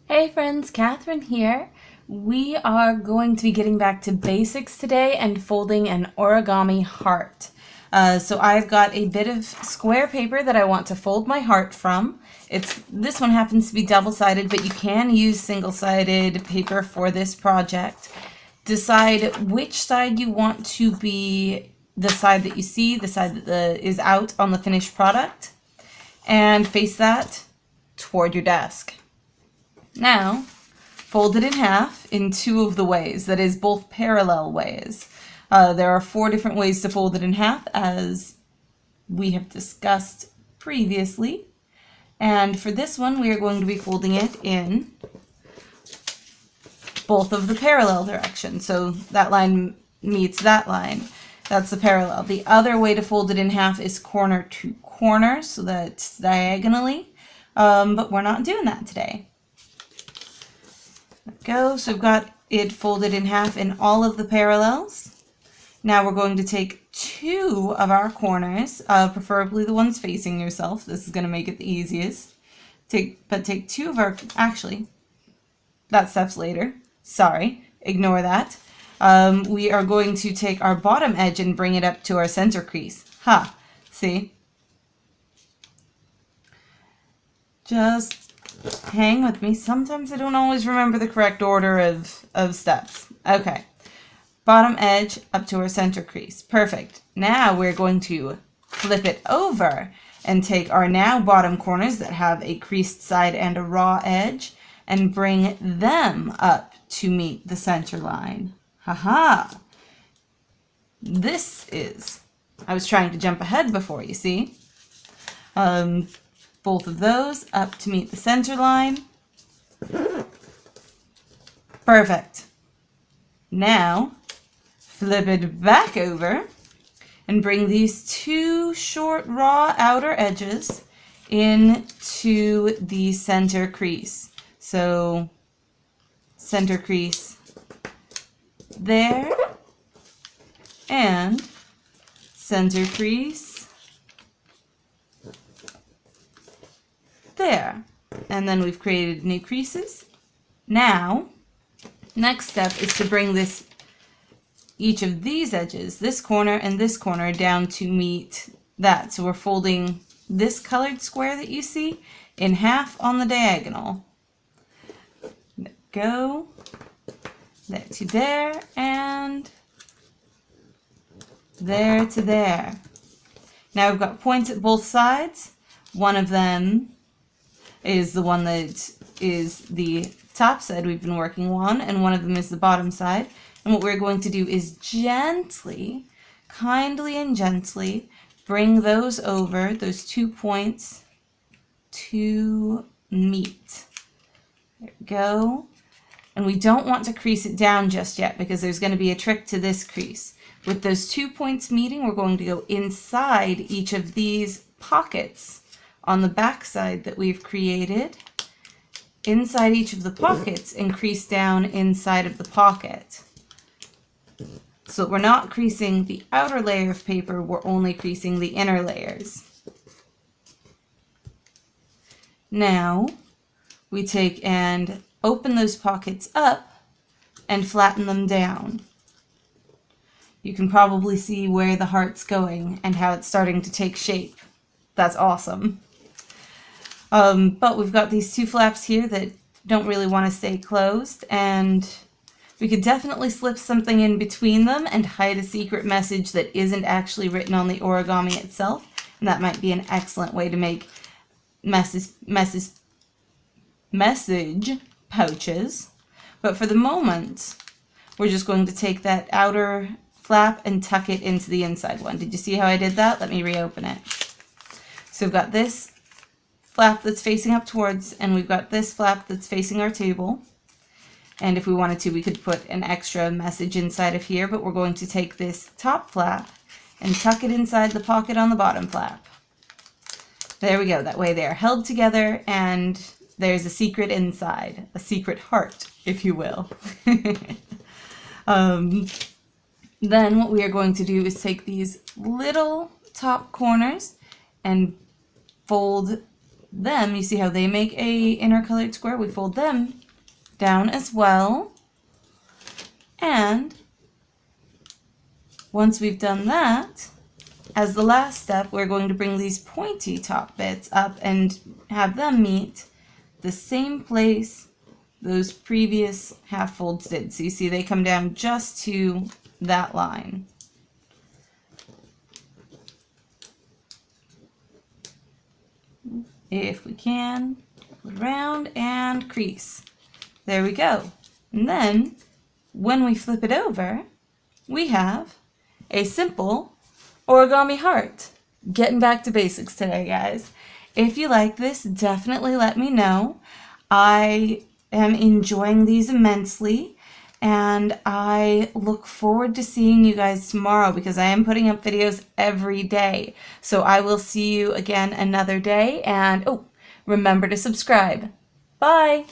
Hey friends, Catherine here. We are going to be getting back to basics today and folding an origami heart. So I've got a bit of square paper that I want to fold my heart from. This one happens to be double-sided, but you can use single-sided paper for this project. Decide which side you want to be the side that you see, the side that is out on the finished product, and face that toward your desk. Now, fold it in half in two of the ways, that is, both parallel ways. There are 4 different ways to fold it in half, as we have discussed previously. And for this one, we are going to be folding it in both of the parallel directions. So that line meets that line. That's the parallel. The other way to fold it in half is corner to corner, so that's diagonally. But we're not doing that today. Go. So we've got it folded in half in all of the parallels. Now we're going to take 2 of our corners, preferably the ones facing yourself. This is going to make it the easiest. Take 2 of our, actually, that step's later. Sorry, ignore that. We are going to take our bottom edge and bring it up to our center crease. See? Just hang with me. Sometimes I don't always remember the correct order of steps. Okay. Bottom edge up to our center crease. Perfect. Now we're going to flip it over and take our now bottom corners that have a creased side and a raw edge and bring them up to meet the center line. Haha. I was trying to jump ahead before, you see. Both of those up to meet the center line. Perfect. Now, flip it back over and bring these 2 short raw outer edges into the center crease. So, center crease there, and center crease there. And then we've created new creases. Now, next step is to bring each of these edges, this corner and this corner, down to meet that. So we're folding this colored square that you see in half on the diagonal. Go there to there, and there to there. Now we've got points at both sides. One of them is the one that is the top side we've been working on, and one of them is the bottom side. And what we're going to do is gently, kindly and gently, bring those over, those 2 points, to meet. There we go. And we don't want to crease it down just yet, because there's going to be a trick to this crease. With those 2 points meeting, we're going to go inside each of these pockets on the back side that we've created, inside each of the pockets, and crease down inside of the pocket. So we're not creasing the outer layer of paper, we're only creasing the inner layers. Now, we take and open those pockets up and flatten them down. You can probably see where the heart's going and how it's starting to take shape. That's awesome. But we've got these 2 flaps here that don't really want to stay closed, and we could definitely slip something in between them and hide a secret message that isn't actually written on the origami itself, and that might be an excellent way to make message pouches. But for the moment, we're just going to take that outer flap and tuck it into the inside one. Did you see how I did that? Let me reopen it. So we've got this flap that's facing up towards, and we've got this flap that's facing our table. And if we wanted to, we could put an extra message inside of here, but we're going to take this top flap and tuck it inside the pocket on the bottom flap. There we go. That way they're held together, and there's a secret inside, a secret heart, if you will. Then what we are going to do is take these little top corners and fold them, you see how they make a inner colored square? We fold them down as well. And once we've done that, as the last step, we're going to bring these pointy top bits up and have them meet the same place those previous half folds did. So you see they come down just to that line. If we can, around and crease. There we go. And then when we flip it over, we have a simple origami heart. Getting back to basics today, guys. If you like this, definitely let me know. I am enjoying these immensely, and I look forward to seeing you guys tomorrow because I am putting up videos every day. So I will see you again another day, and oh, remember to subscribe. Bye!